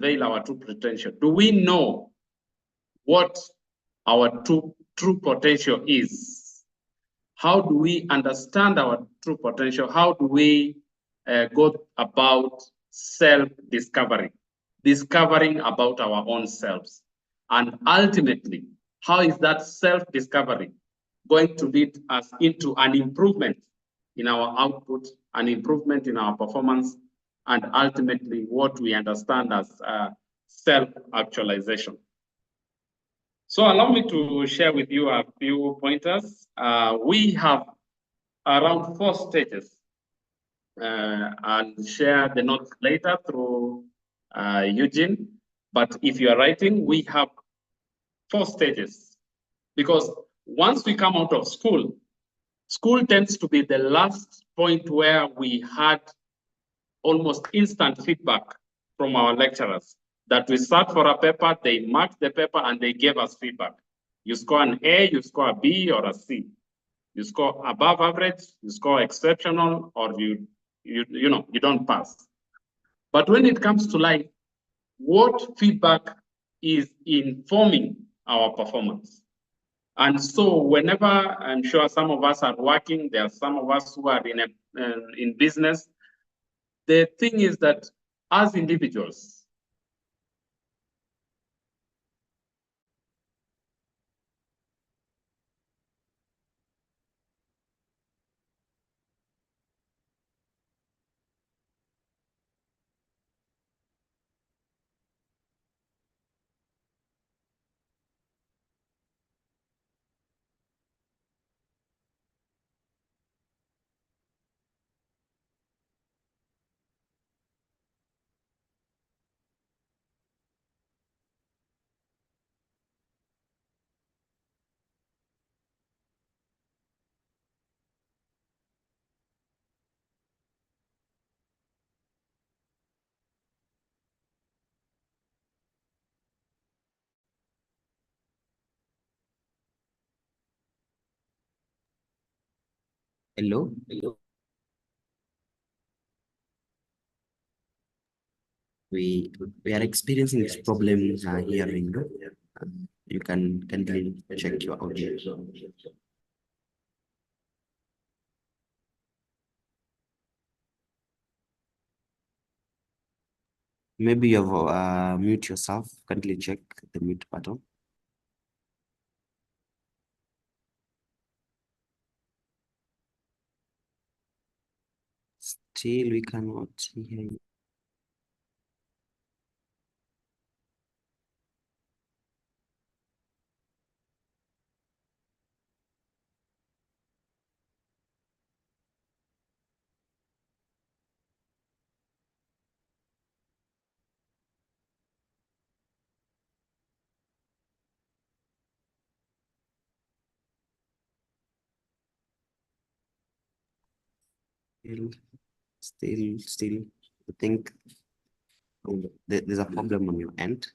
unveil our true potential? Do we know what our true potential is? How do we understand our true potential? How do we go about self-discovery, discovering about our own selves? And ultimately, how is that self-discovery going to lead us into an improvement in our output, an improvement in our performance, and ultimately what we understand as self-actualization? So allow me to share with you a few pointers. We have around 4 stages. I'll share the notes later through Eugene. But if you are writing, we have 4 stages. Because once we come out of school, school tends to be the last point where we had almost instant feedback from our lecturers. That we sat for a paper, they marked the paper, and they gave us feedback. You score an A, you score a B or a C. You score above average, you score exceptional, or you don't pass. But when it comes to life, what feedback is informing our performance? And so whenever, I'm sure some of us are working, there are some of us who are in business. The thing is that as individuals, Hello. We are experiencing this problem hearing. You can kindly check your audio. Maybe you have mute yourself. Kindly check the mute button. Still, we cannot hear you. Still, I think there's a problem on your end.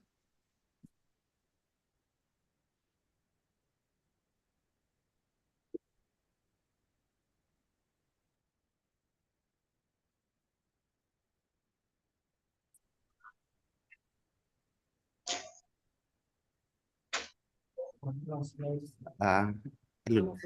Hello.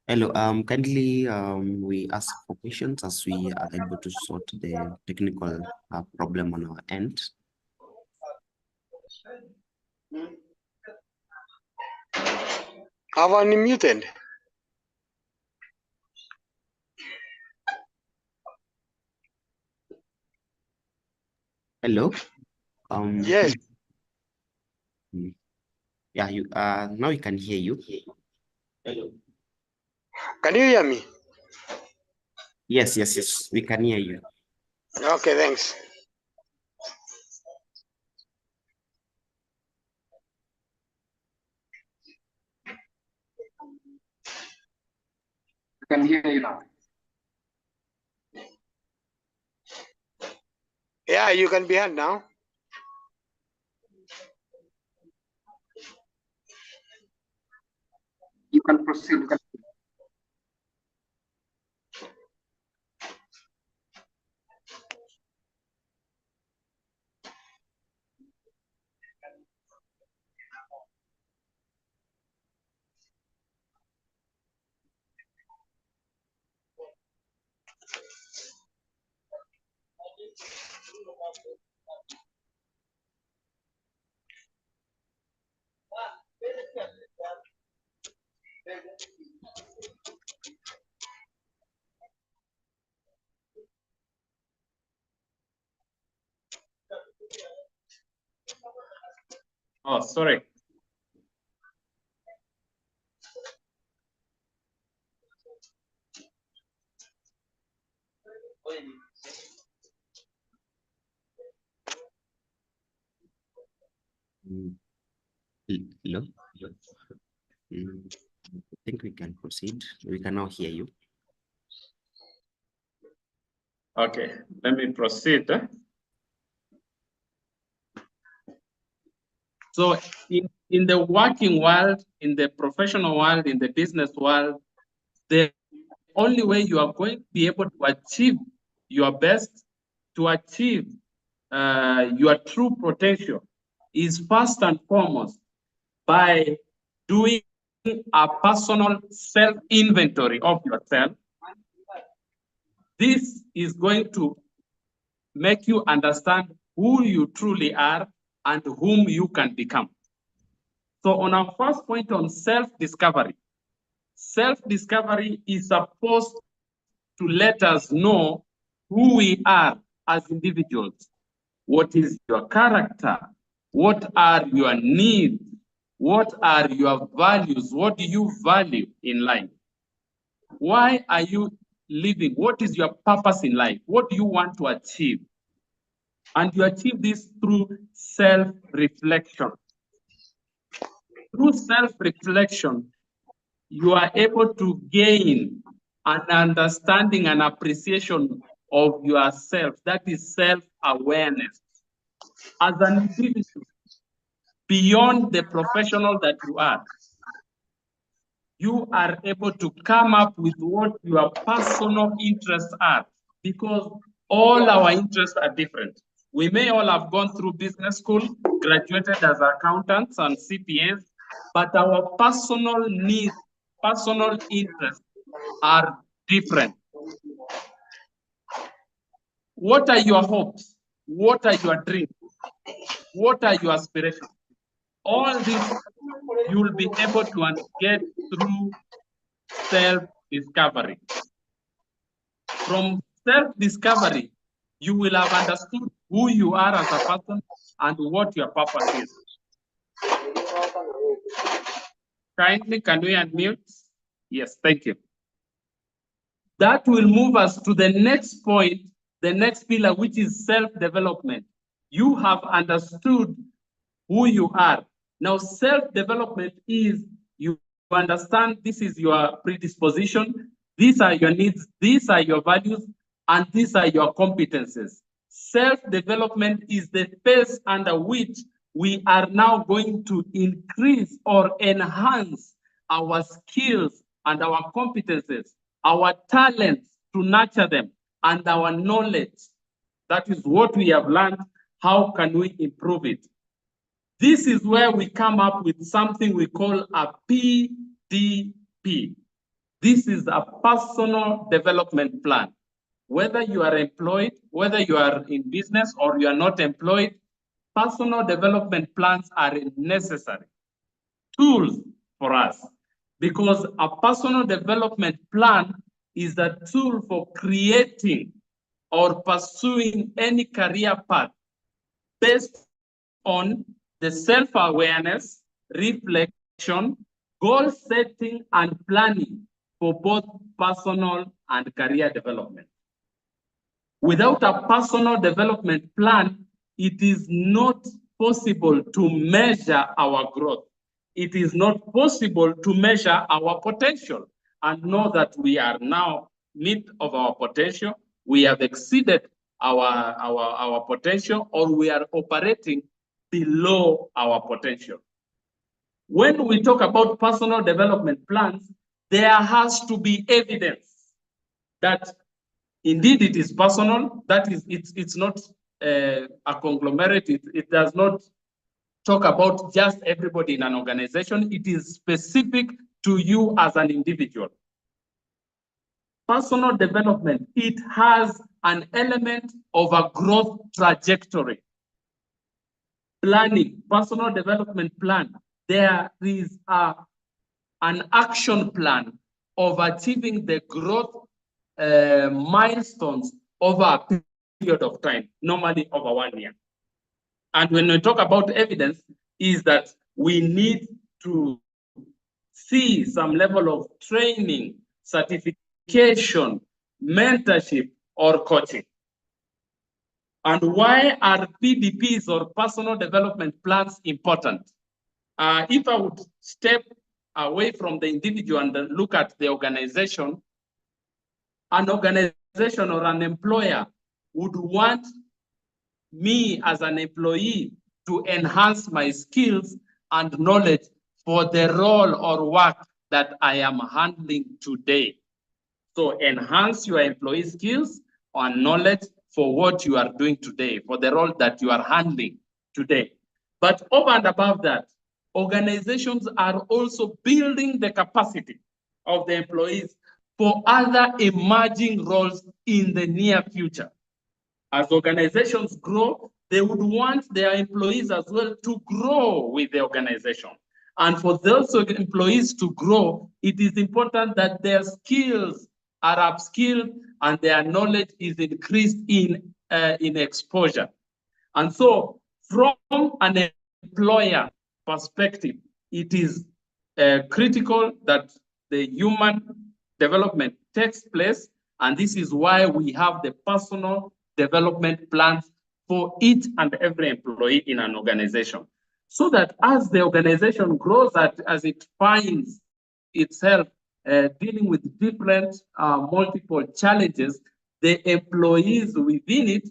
Hello, kindly we ask for questions as we are able to sort the technical problem on our end. Have I unmuted? Hello. Yes. Yeah, you now we can hear you. Hello. Can you hear me? Yes, we can hear you. Okay, thanks. I can hear you now. Yeah, you can be heard now. You can proceed. Oh, sorry. Hello. I think we can proceed. We can now hear you. Okay, let me proceed. So in the working world, in the professional world, in the business world, the only way you are going to be able to achieve your best, to achieve your true potential, is first and foremost by doing a personal self-inventory of yourself. This is going to make you understand who you truly are and whom you can become. So on our first point on self-discovery is supposed to let us know who we are as individuals. What is your character? What are your needs? What are your values? What do you value in life? Why are you living? What is your purpose in life? What do you want to achieve? And you achieve this through self-reflection. Through self-reflection, you are able to gain an understanding and appreciation of yourself. That is self-awareness. As an individual, beyond the professional that you are able to come up with what your personal interests are, because all our interests are different. We may all have gone through business school, graduated as accountants and CPAs, but our personal needs, personal interests are different. What are your hopes? What are your dreams? What are your aspirations? All this you will be able to get through self-discovery. From self-discovery, you will have understood who you are as a person and what your purpose is. Kindly, can we unmute? Yes, thank you. That will move us to the next point, the next pillar, which is self-development. You have understood who you are. Now, self-development is you understand this is your predisposition, these are your needs, these are your values, and these are your competences. Self-development is the phase under which we are now going to increase or enhance our skills and our competences, our talents to nurture them, and our knowledge. That is what we have learned. How can we improve it? This is where we come up with something we call a PDP. This is a personal development plan. Whether you are employed, whether you are in business or you are not employed, personal development plans are necessary tools for us, because a personal development plan is a tool for creating or pursuing any career path based on the self-awareness, reflection, goal setting, and planning for both personal and career development. Without a personal development plan, it is not possible to measure our growth. It is not possible to measure our potential and know that we are now mid of our potential. We have exceeded our potential, or we are operating below our potential. When we talk about personal development plans, there has to be evidence that indeed it is personal, that is, it's not a conglomerate, it does not talk about just everybody in an organization, it is specific to you as an individual. Personal development, it has an element of a growth trajectory. Planning, personal development plan, there is an action plan of achieving the growth milestones over a period of time, normally over 1 year. And when we talk about evidence, is that we need to see some level of training, certification, mentorship, or coaching. And why are PDPs or personal development plans important? If I would step away from the individual and look at the organization, an organization or an employer would want me as an employee to enhance my skills and knowledge for the role or work that I am handling today. So enhance your employee skills and knowledge for what you are doing today, for the role that you are handling today. But over and above that, organizations are also building the capacity of the employees for other emerging roles in the near future. As organizations grow, they would want their employees as well to grow with the organization. And for those employees to grow, it is important that their skills are upskilled and their knowledge is increased in exposure. And so from an employer perspective, it is critical that the human development takes place. And this is why we have the personal development plans for each and every employee in an organization. So that as the organization grows, as it finds itself dealing with different multiple challenges, the employees within it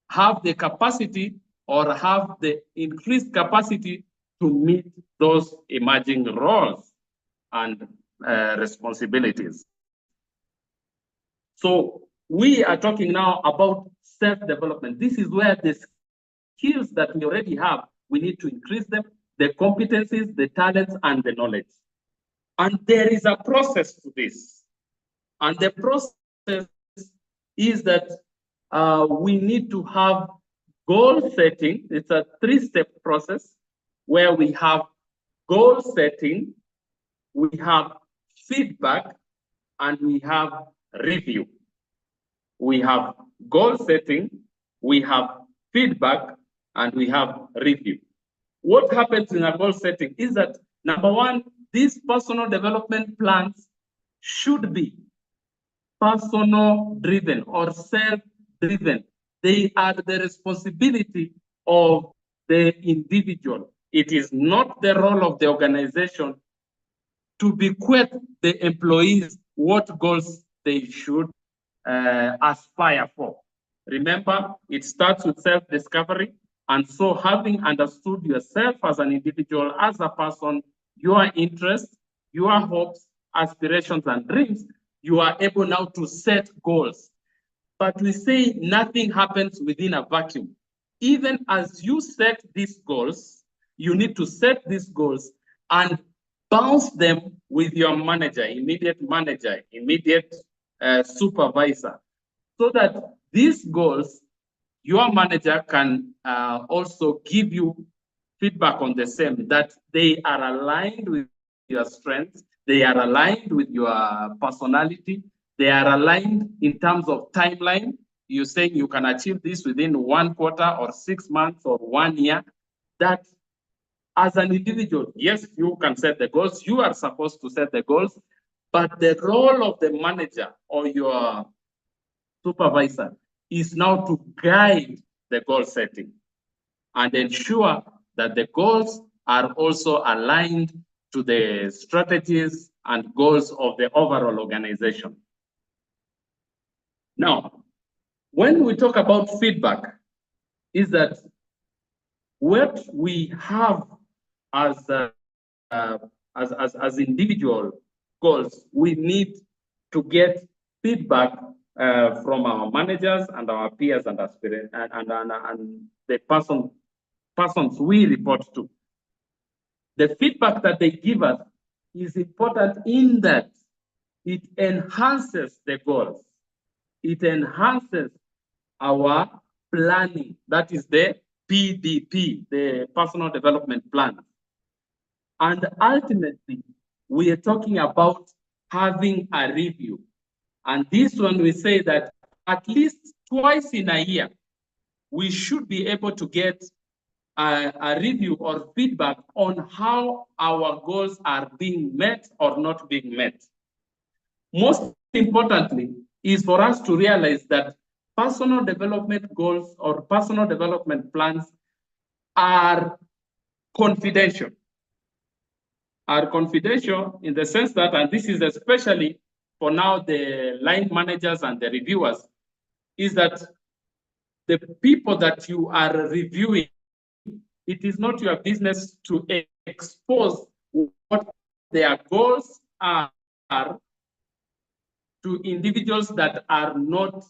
have the capacity or have the increased capacity to meet those emerging roles and responsibilities. So we are talking now about self-development. This is where the skills that we already have, we need to increase them, the competencies, the talents, and the knowledge. And there is a process to this. And the process is that we need to have goal setting. It's a 3-step process where we have goal setting, we have feedback, and we have review. We have goal setting, we have feedback, and we have review. What happens in a goal setting is that, number one, these personal development plans should be personal driven or self-driven. They are the responsibility of the individual. It is not the role of the organization to bequeath the employees what goals they should aspire for. Remember, it starts with self-discovery. And so having understood yourself as an individual, as a person, your interests, your hopes, aspirations, and dreams, you are able now to set goals. But we say nothing happens within a vacuum. Even as you set these goals, you need to set these goals and bounce them with your manager, immediate supervisor, so that these goals, your manager can also give you feedback on the same, that they are aligned with your strengths, they are aligned with your personality, they are aligned in terms of timeline. You're saying you can achieve this within 1 quarter or 6 months or 1 year. That as an individual, yes, you can set the goals, you are supposed to set the goals, but the role of the manager or your supervisor is now to guide the goal setting and ensure that the goals are also aligned to the strategies and goals of the overall organization. Now, when we talk about feedback, is that what we have as as individual goals, we need to get feedback from our managers and our peers and aspirants and the persons we report to. The feedback that they give us is important in that it enhances the goals. It enhances our planning. That is the PDP, the personal development plan. And ultimately, we are talking about having a review. And this one, we say that at least twice in a year, we should be able to get a review or feedback on how our goals are being met or not being met. Most importantly, is for us to realize that personal development goals or personal development plans are confidential. Are confidential in the sense that, and this is especially for now the line managers and the reviewers, is that the people that you are reviewing, it is not your business to expose what their goals are to individuals that are not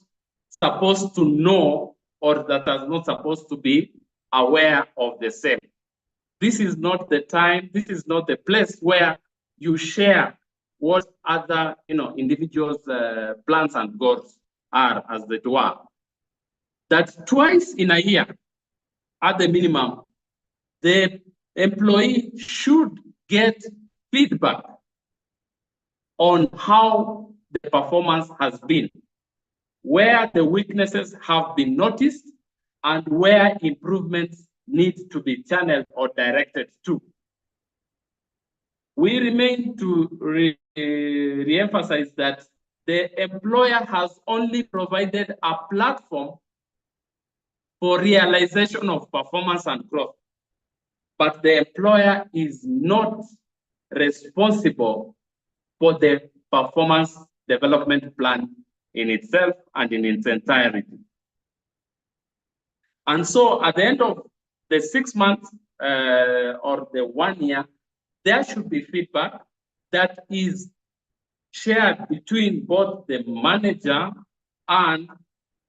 supposed to know or that are not supposed to be aware of the same. This is not the time, this is not the place where you share what other individuals' plans and goals are, as they were. That twice in a year, at the minimum, the employee should get feedback on how the performance has been, where the weaknesses have been noticed, and where improvements need to be channeled or directed to. We remain to re-emphasize that the employer has only provided a platform for realization of performance and growth, but the employer is not responsible for the performance development plan in itself and in its entirety. And so at the end of the 6 months or the 1 year, there should be feedback that is shared between both the manager and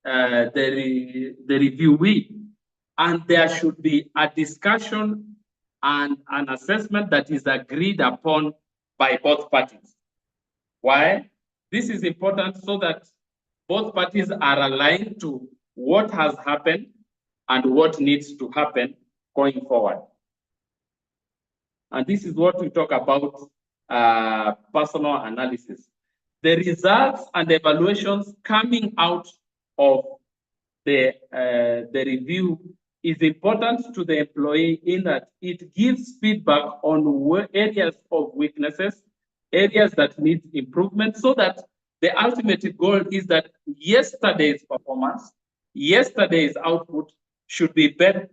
the reviewee. And there should be a discussion and an assessment that is agreed upon by both parties. Why? This is important so that both parties are aligned to what has happened and what needs to happen going forward. And this is what we talk about personal analysis. The results and evaluations coming out of the review is important to the employee in that it gives feedback on areas of weaknesses, areas that need improvement, so that the ultimate goal is that yesterday's performance, yesterday's output should be better,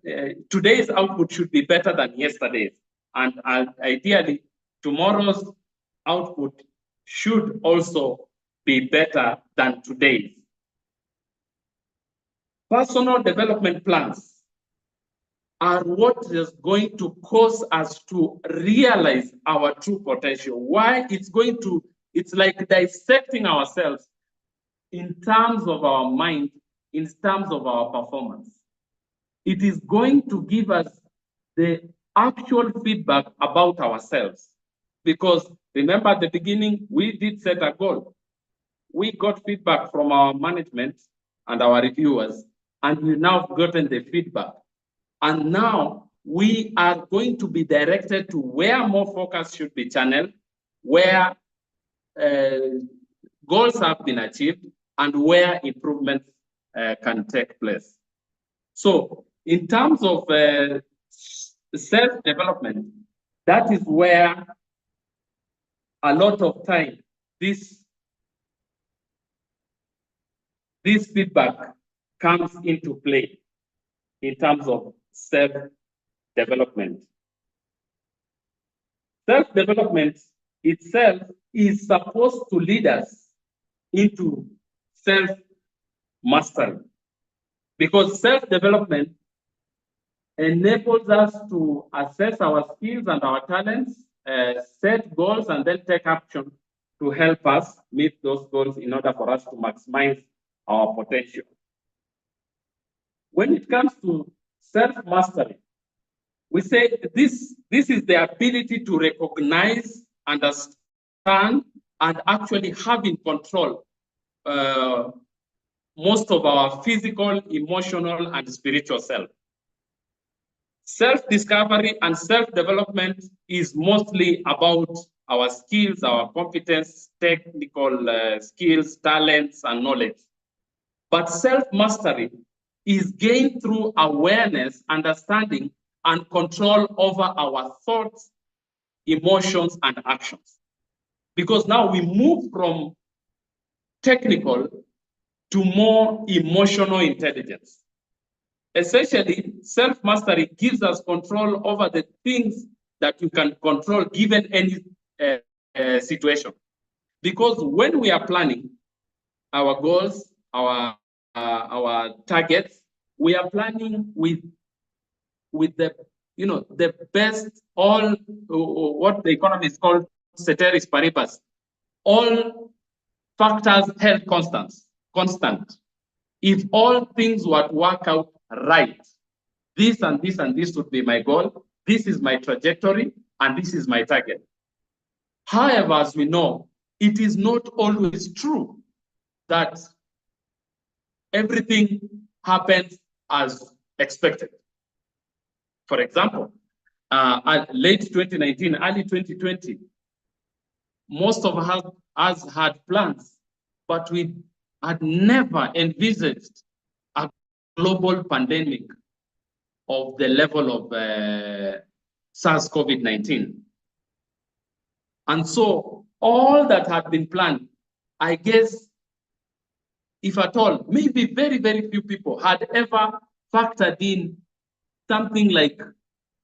today's output should be better than yesterday's. And ideally, tomorrow's output should also be better than today's. Personal development plans are what is going to cause us to realize our true potential. Why? It's like dissecting ourselves in terms of our mind, in terms of our performance. It is going to give us the actual feedback about ourselves. Because remember at the beginning, we did set a goal. We got feedback from our management and our reviewers, and we've now gotten the feedback. And now we are going to be directed to where more focus should be channeled, where goals have been achieved, and where improvements can take place. So in terms of self-development, that is where a lot of time this feedback comes into play in terms of self-development. Self-development itself is supposed to lead us into self-mastery. because self-development enables us to assess our skills and our talents, set goals, and then take action to help us meet those goals in order for us to maximize our potential. When it comes to self-mastery, we say this is the ability to recognize, understand, and actually have in control most of our physical, emotional, and spiritual self. Self-discovery and self-development is mostly about our skills, our competence, technical skills, talents, and knowledge. But self-mastery is gained through awareness, understanding, and control over our thoughts, emotions, and actions. Because now we move from technical to more emotional intelligence. Essentially, self-mastery gives us control over the things that you can control given any situation. Because when we are planning our goals, our targets, we are planning with the the best, all what the economists call ceteris paribus, all factors held constant. If all things were to work out right, this and this and this would be my goal, this is my trajectory, and this is my target. However, as we know, it is not always true that everything happens as expected. For example, late 2019, early 2020, most of us had plans, but we had never envisaged a global pandemic of the level of SARS-CoV-19. And so all that had been planned, I guess, if at all, maybe very, very few people had ever factored in something like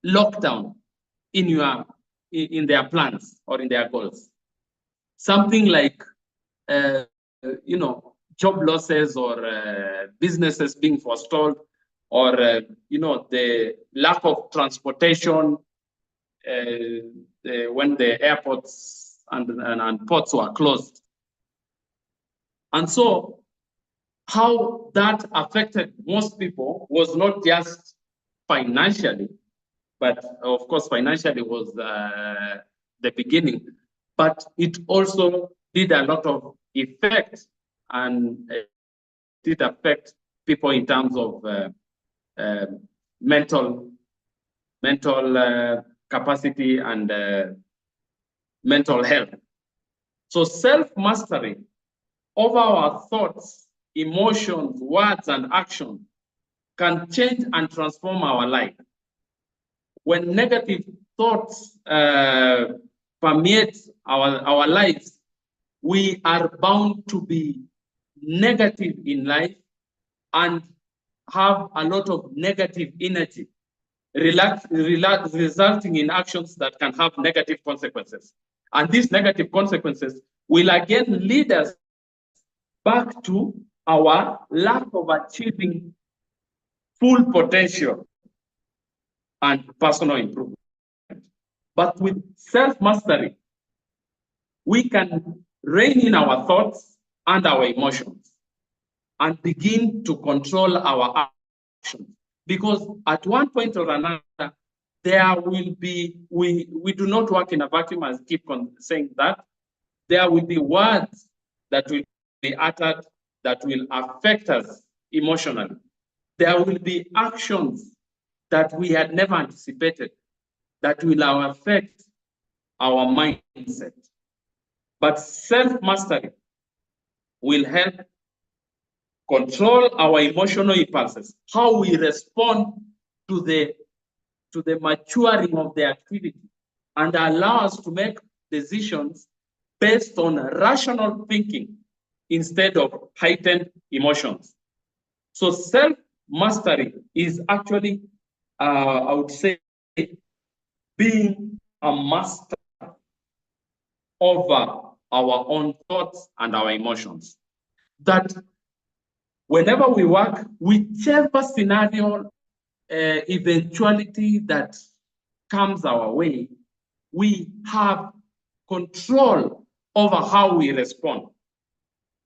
lockdown in their plans or in their goals. Something like job losses or businesses being forestalled, or the lack of transportation when the airports and ports were closed. And so how that affected most people was not just financially, but of course financially was the beginning, but it also did a lot of effect, and it did affect people in terms of mental capacity and mental health. So self-mastery over our thoughts, emotions, words, and actions can change and transform our life. When negative thoughts permeate our lives, we are bound to be negative in life and have a lot of negative energy, resulting in actions that can have negative consequences. And these negative consequences will again lead us back to our lack of achieving full potential and personal improvement. But with self-mastery, we can rein in our thoughts and our emotions and begin to control our actions. Because at one point or another, there will be, we do not work in a vacuum, as keep on saying that. There will be words that will be uttered that will affect us emotionally. There will be actions that we had never anticipated that will affect our mindset. But self-mastery will help control our emotional impulses, how we respond to the maturing of the activity, and allow us to make decisions based on rational thinking instead of heightened emotions. So self-mastery is actually, I would say, being a master over our own thoughts and our emotions. That whenever we work, whichever scenario, eventuality that comes our way, we have control over how we respond.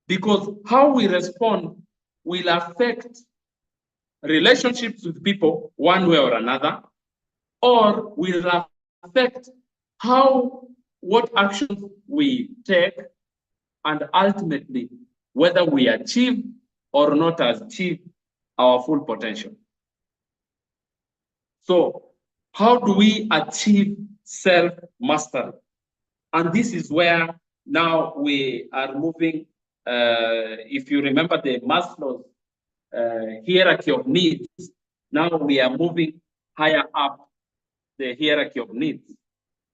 Because how we respond will affect relationships with people one way or another, or will affect what actions we take, and ultimately whether we achieve or not achieve our full potential. So how do we achieve self-mastery? And this is where now we are moving, if you remember the Maslow's hierarchy of needs, now we are moving higher up the hierarchy of needs.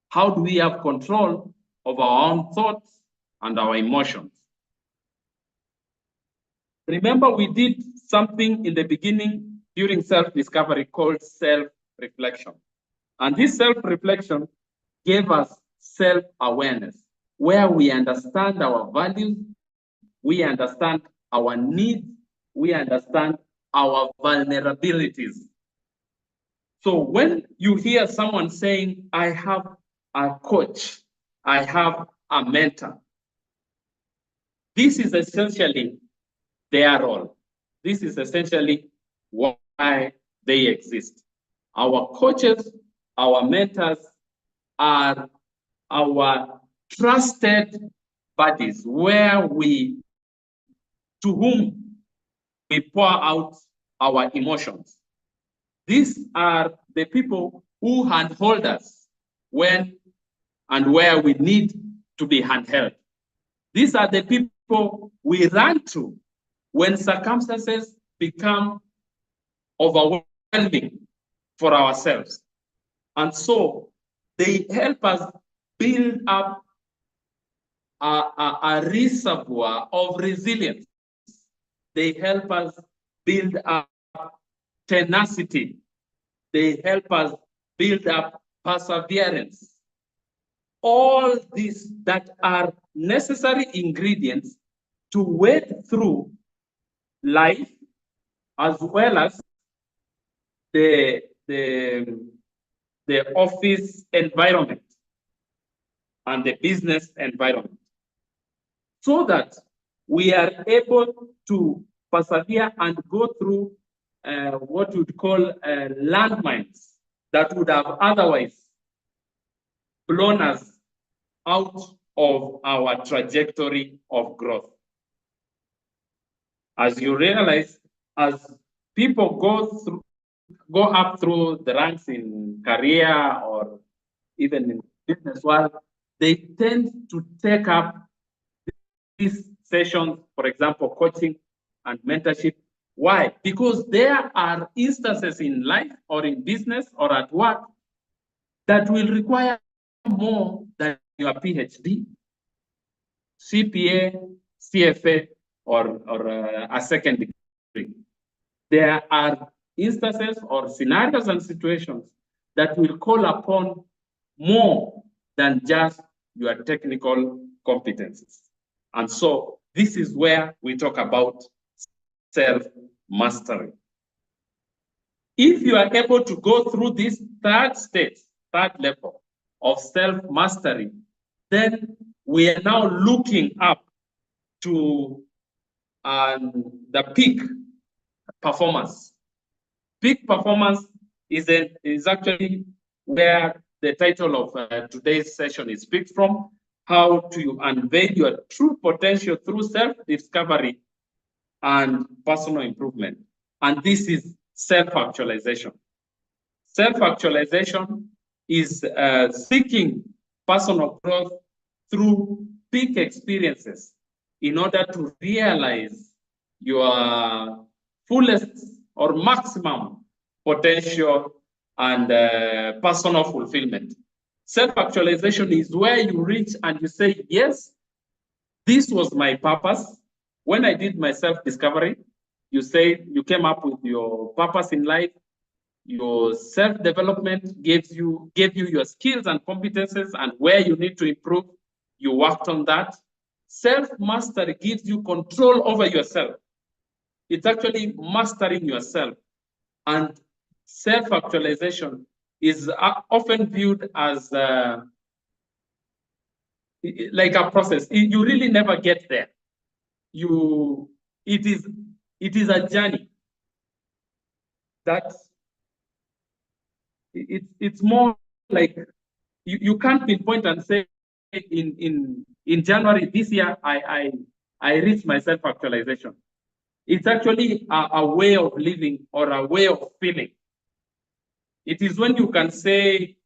How do we have control of our own thoughts and our emotions? Remember, we did something in the beginning during self-discovery called self-reflection. And this self-reflection gave us self-awareness, where we understand our values, we understand our needs, we understand our vulnerabilities. So when you hear someone saying, I have a coach, I have a mentor, this is essentially their role. This is essentially why they exist. Our coaches, our mentors are our trusted buddies, to whom we pour out our emotions. These are the people who handhold us when and where we need to be handheld. These are the people we run to when circumstances become overwhelming for ourselves. And so they help us build up a reservoir of resilience. They help us build up tenacity. They help us build up perseverance. All these that are necessary ingredients to wade through life, as well as the office environment and the business environment, so that we are able to persevere and go through what we'd call landmines that would have otherwise blown us out of our trajectory of growth. As you realize, as people go up through the ranks in career or even in business world, they tend to take up these sessions, for example, coaching and mentorship. Why? Because there are instances in life or in business or at work that will require more than your PhD, CPA, CFA, or a second degree. There are instances or scenarios and situations that will call upon more than just your technical competencies. And so this is where we talk about self-mastery. If you are able to go through this third level of self-mastery, then we are now looking up to the peak performance. Peak performance is actually where the title of today's session is picked from: how to unveil your true potential through self-discovery and personal improvement. And this is self-actualization. Self-actualization is seeking personal growth through peak experiences in order to realize your fullest or maximum potential and personal fulfillment. Self-actualization is where you reach and you say, yes, this was my purpose. When I did my self-discovery, you say you came up with your purpose in life. Your self-development gave you your skills and competences and where you need to improve. You worked on that. Self-mastery gives you control over yourself. It's actually mastering yourself. And self-actualization is often viewed as like a process. You really never get there. It is a journey. It's more like you can't pinpoint and say in January this year I reached my self-actualization. It's actually a way of living or a way of feeling. It is when you can say,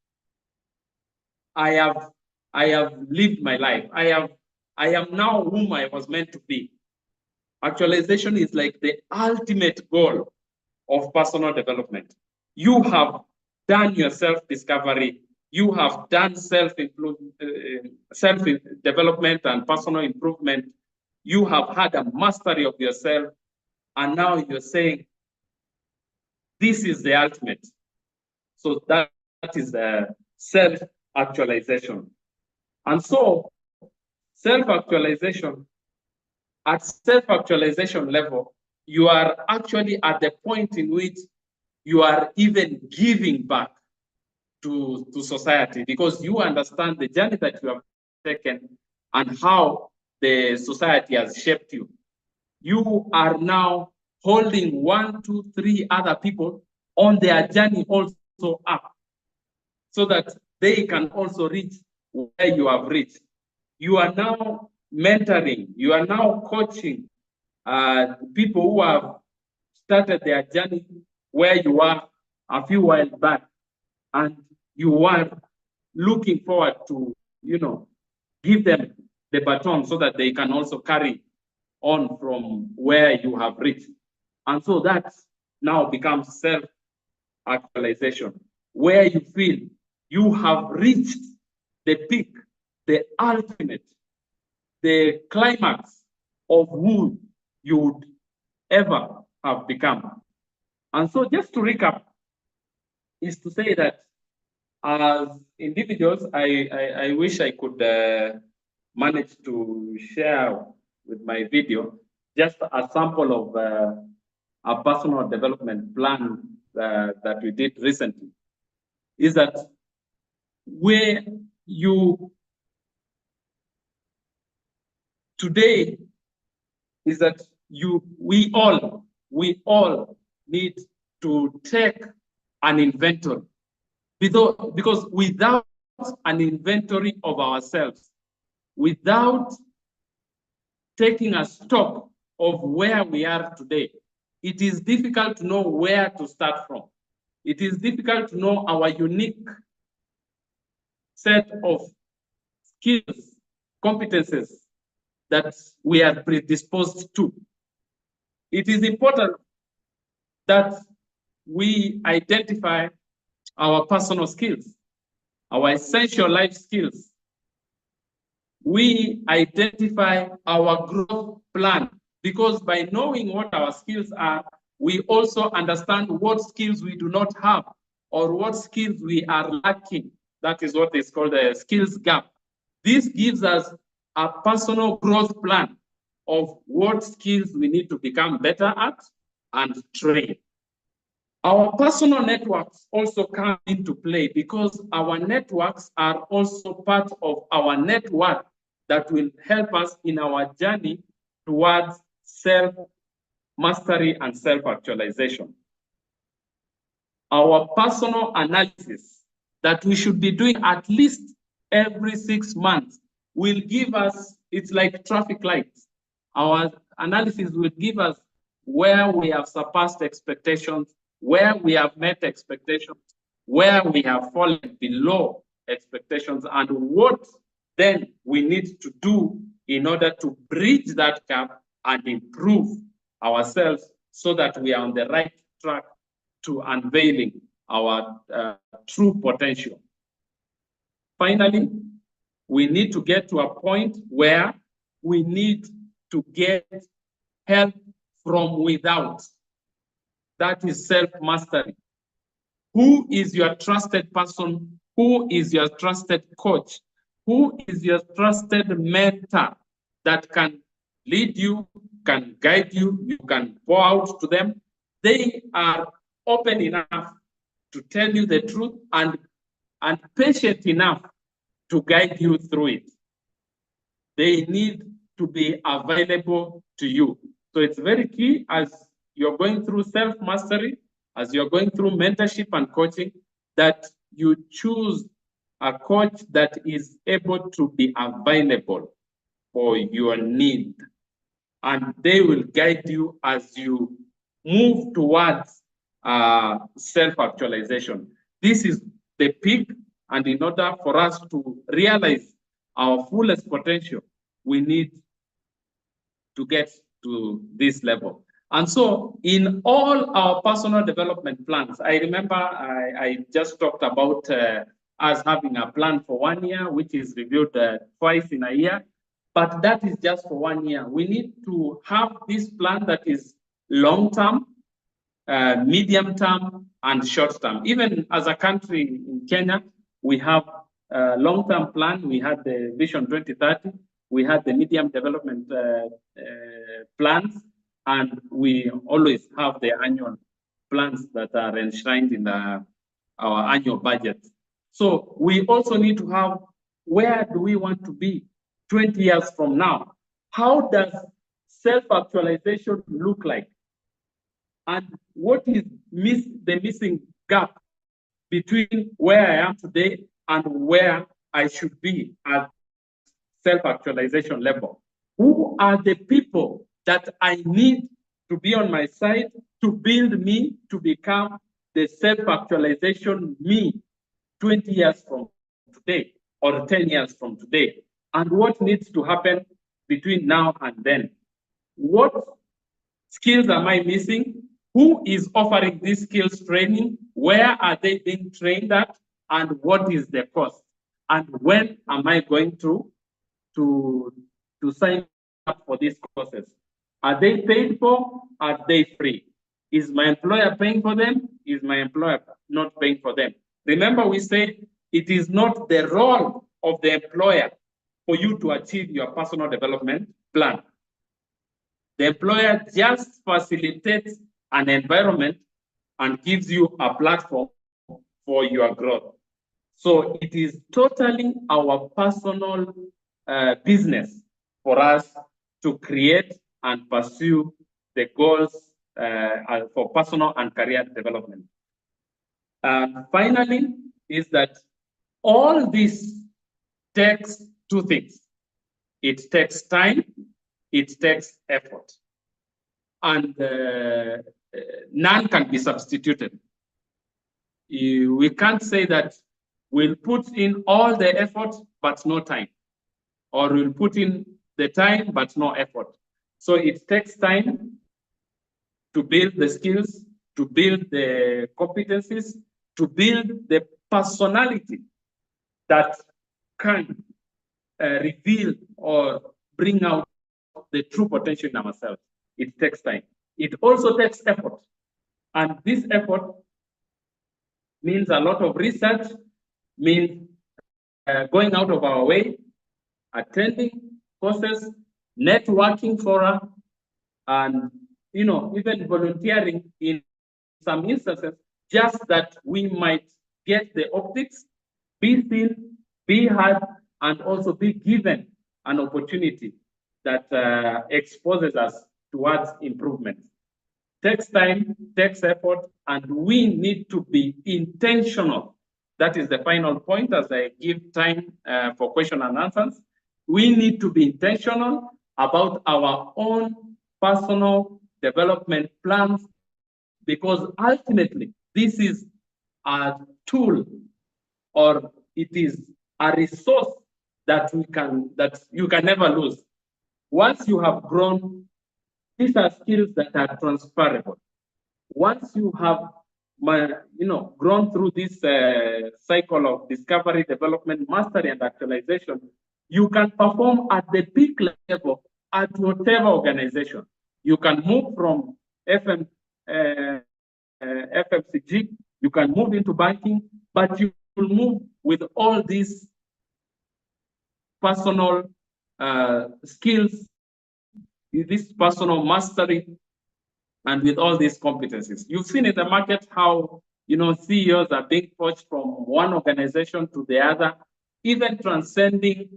I have lived my life. I am now whom I was meant to be. Actualization is like the ultimate goal of personal development. You have done your self-discovery. You have done self-development and personal improvement. You have had a mastery of yourself. And now you're saying, this is the ultimate. So that is the self-actualization. And so self-actualization, at self-actualization level, you are actually at the point in which you are even giving back to society, because you understand the journey that you have taken and how the society has shaped you. You are now holding 1, 2, 3 other people on their journey also up, so that they can also reach where you have reached. You are now mentoring, you are now coaching people who have started their journey where you are a few while back, and you are looking forward to, give them the baton so that they can also carry on from where you have reached. And so that now becomes self-actualization, where you feel you have reached the peak, the ultimate, the climax of who you would ever have become. And so just to recap, is to say that as individuals, I wish I could manage to share with my video just a sample of a personal development plan that we did recently. Is that where you today is that we all need to take an inventory, because without an inventory of ourselves, without taking a stock of where we are today, it is difficult to know where to start from. It is difficult to know our unique set of skills, competences that we are predisposed to. It is important that we identify our personal skills, our essential life skills. We identify our growth plan, because by knowing what our skills are, we also understand what skills we do not have or what skills we are lacking. That is what is called a skills gap. This gives us a personal growth plan of what skills we need to become better at and train. Our personal networks also come into play, because our networks are also part of our network that will help us in our journey towards self-mastery and self-actualization. Our personal analysis that we should be doing at least every 6 months will give us, it's like traffic lights. Our analysis will give us where we have surpassed expectations, where we have met expectations, where we have fallen below expectations, and what then we need to do in order to bridge that gap and improve ourselves so that we are on the right track to unveiling our true potential. Finally, we need to get to a point where we need to get help from without. That is self-mastery. Who is your trusted person? Who is your trusted coach? Who is your trusted mentor that can lead you, can guide you, you can pour out to them. They are open enough to tell you the truth and patient enough to guide you through it. They need to be available to you. So it's very key as you're going through self-mastery, as you're going through mentorship and coaching, that you choose a coach that is able to be available for your need. And they will guide you as you move towards self-actualization. This is the peak, and in order for us to realize our fullest potential, we need to get to this level. And so in all our personal development plans, I remember I just talked about us having a plan for 1 year, which is reviewed twice in a year, but that is just for 1 year. We need to have this plan that is long-term, medium-term, and short-term. Even as a country in Kenya, we have a long-term plan. We had the Vision 2030. We had the medium development plans, and we always have the annual plans that are enshrined in our annual budget. So we also need to have, where do we want to be 20 years from now? How does self-actualization look like? And what is the missing gap between where I am today and where I should be at self-actualization level? Who are the people that I need to be on my side to build me to become the self-actualization me 20 years from today or 10 years from today? And what needs to happen between now and then? What skills am I missing? Who is offering this skills training? Where are they being trained at? And what is the cost? And when am I going to sign up for these courses? Are they paid for? Are they free? Is my employer paying for them? Is my employer not paying for them? Remember, we said it is not the role of the employer for you to achieve your personal development plan. The employer just facilitates an environment and gives you a platform for your growth. So it is totally our personal business for us to create and pursue the goals for personal and career development. And finally, is that all this takes two things. It takes time, it takes effort. And none can be substituted. We can't say that we'll put in all the effort, but no time. Or we'll put in the time, but no effort. So it takes time to build the skills, to build the competencies, to build the personality that can reveal or bring out the true potential in ourselves. It takes time. It also takes effort. And this effort means a lot of research, means going out of our way, attending courses, networking fora, and even volunteering in some instances, just that we might get the optics, be seen, be heard, and also be given an opportunity that exposes us towards improvement. Takes time, takes effort, and we need to be intentional. That is the final point as I give time for question and answers. We need to be intentional about our own personal development plans, because ultimately this is a tool, or it is a resource that you can never lose. Once you have grown, these are skills that are transferable. Once you have grown through this cycle of discovery, development, mastery, and actualization, you can perform at the peak level at whatever organization. You can move from FMCG, you can move into banking, but you will move with all these personal skills this personal mastery, and with all these competencies. You've seen in the market how CEOs are being poached from one organization to the other, even transcending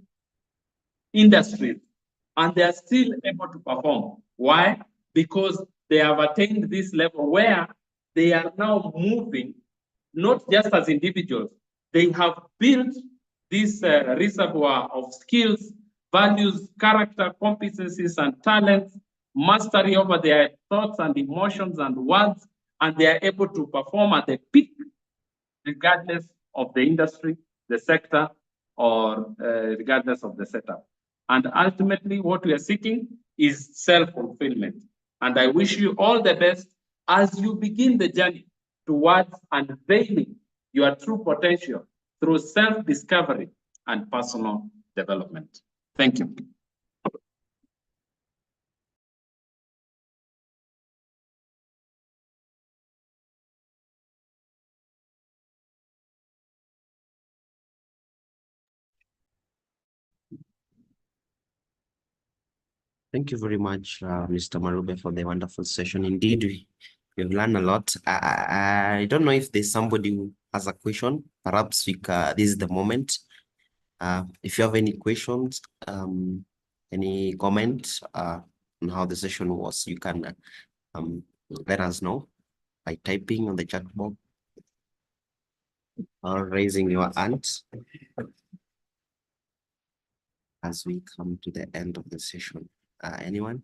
industries, and they are still able to perform. Why? Because they have attained this level where they are now moving, not just as individuals, they have built this reservoir of skills, values, character, competencies, and talents, mastery over their thoughts and emotions and words, and they are able to perform at the peak, regardless of the industry, the sector, or regardless of the setup. And ultimately, what we are seeking is self-fulfillment. And I wish you all the best as you begin the journey towards unveiling your true potential through self-discovery and personal development. Thank you. Thank you very much, Mr. Marube, for the wonderful session. Indeed, we've learned a lot. I don't know if there's somebody who has a question. Perhaps this is the moment. If you have any questions, any comments on how the session was, you can let us know by typing on the chat box or raising your hand as we come to the end of the session. Anyone?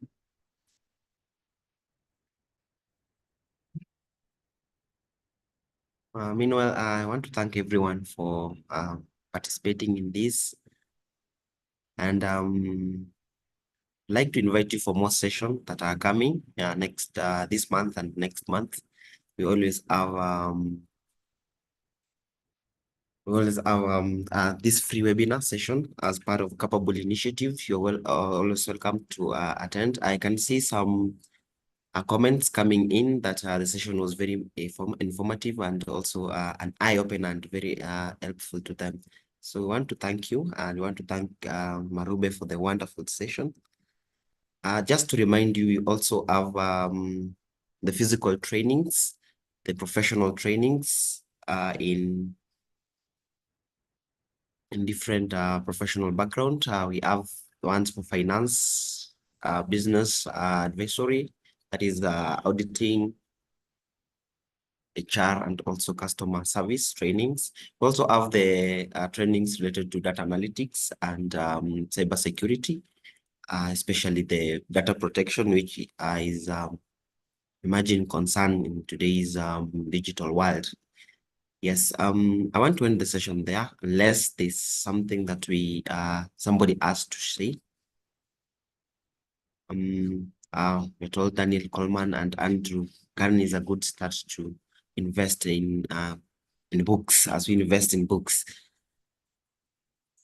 Meanwhile, I want to thank everyone for participating in this, and like to invite you for more sessions that are coming next this month and next month. We always have this free webinar session as part of Capable Initiative. You're always welcome to attend. I can see some comments coming in that the session was very informative and also an eye-opener and very helpful to them. So we want to thank you, and we want to thank Marube for the wonderful session. Just to remind you, we also have the physical trainings, the professional trainings in different professional background. We have ones for finance, business advisory, that is auditing, HR, and also customer service trainings. We also have the trainings related to data analytics and cybersecurity, especially the data protection, which is emerging concern in today's digital world. Yes, I want to end the session there, unless there's something that somebody asked to say. We told Daniel Coleman and Andrew Garden is a good start to invest in books, as we invest in books.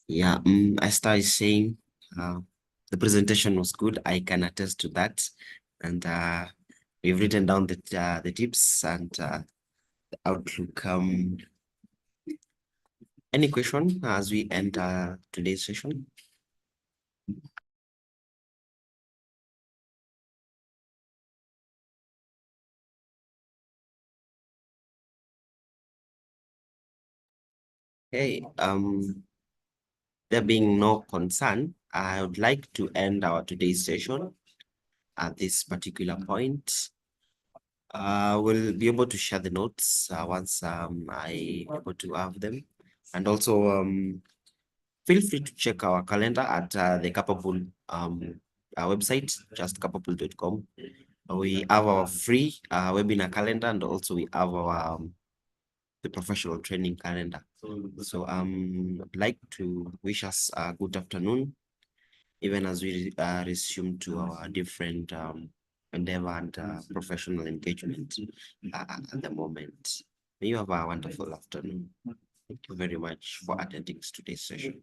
Yeah, I started saying the presentation was good. I can attest to that, and we've written down the tips and the outlook. Any question as we end today's session? Hey, there being no concern, I would like to end our today's session at this particular point. We'll be able to share the notes once I able to have them, and also feel free to check our calendar at the Capable our website, just capable.com. We have our free webinar calendar, and also we have our the professional training calendar. So I'd like to wish us a good afternoon, even as we resume to our different endeavor and professional engagement at the moment. May you have a wonderful afternoon. Thank you very much for attending today's session.